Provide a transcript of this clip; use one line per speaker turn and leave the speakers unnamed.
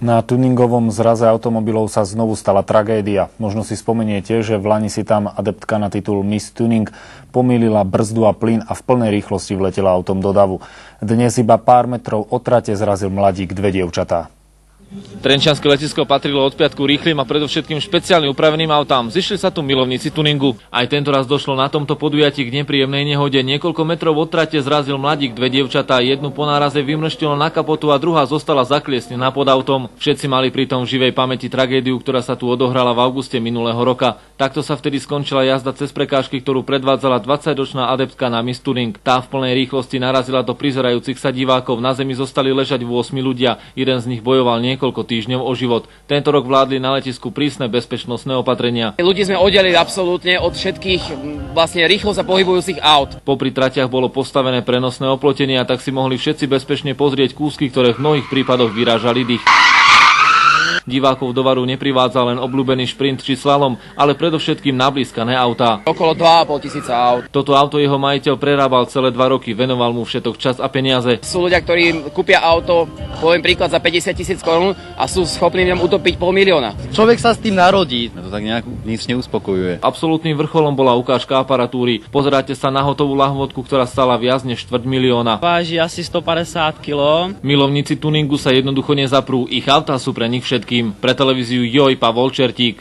Na tuningovom zraze automobilov sa znovu stala tragédia. Možno si spomeniete, že v lani si tam adeptka na titul Miss Tuning pomýlila brzdu a plyn a v plnej rýchlosti vletela autom do davu. Dnes iba pár metrov od trate zrazil mladík dve dievčatá.
Trenčianske letisko patrilo od piatku rýchlym a predovšetkým špeciálne upraveným autám. Zišli sa tu milovníci tuningu. Aj tento raz došlo na tomto podujatí k nepríjemnej nehode. Niekoľko metrov od trate zrazil mladík dve dievčatá. Jednu po náraze vymrštilo na kapotu a druhá zostala zakliesnená pod autom. Všetci mali pritom v živej pamäti tragédiu, ktorá sa tu odohrala v auguste minulého roka. Takto sa vtedy skončila jazda cez prekážky, ktorú predvádzala 20-ročná adeptka na Miss Tuning. Tá v plnej rýchlosti narazila do prizerajúcich sa divákov. Na zemi zostali ležať 8 ľudia. Jeden z nich bojoval niekoľko týždňov o život. Tento rok vládli na letisku prísne bezpečnostné opatrenia.
Ľudí sme oddelili absolútne od všetkých vlastne rýchlo sa pohybujúcich aut.
Popri tratiach bolo postavené prenosné oplotenie a tak si mohli všetci bezpečne pozrieť kúsky, ktoré v mnohých prípadoch vyrážali dých. Divákov do varu neprivádza len obľúbený šprint či slalom, ale predovšetkým nablískané autá.
Okolo 2,5 tisíca aut.
Toto auto jeho majiteľ prerábal celé 2 roky, venoval mu všetok čas a peniaze.
Sú ľudia, ktorí kúpia auto, poviem príklad, za 50 000 korún a sú schopní v ňom utopiť 500 000.
Človek sa s tým narodí. To tak nejak nic neuspokojuje.
Absolútnym vrcholom bola ukážka aparatúry. Pozeráte sa na hotovú lahôdku, ktorá stala viac než 250 000.
Váži asi 150 kg.
Milovníci tuningu sa jednoducho nezaprú, ich autá sú pre nich všetkým. Pre televíziu Joj Pavol Čertík.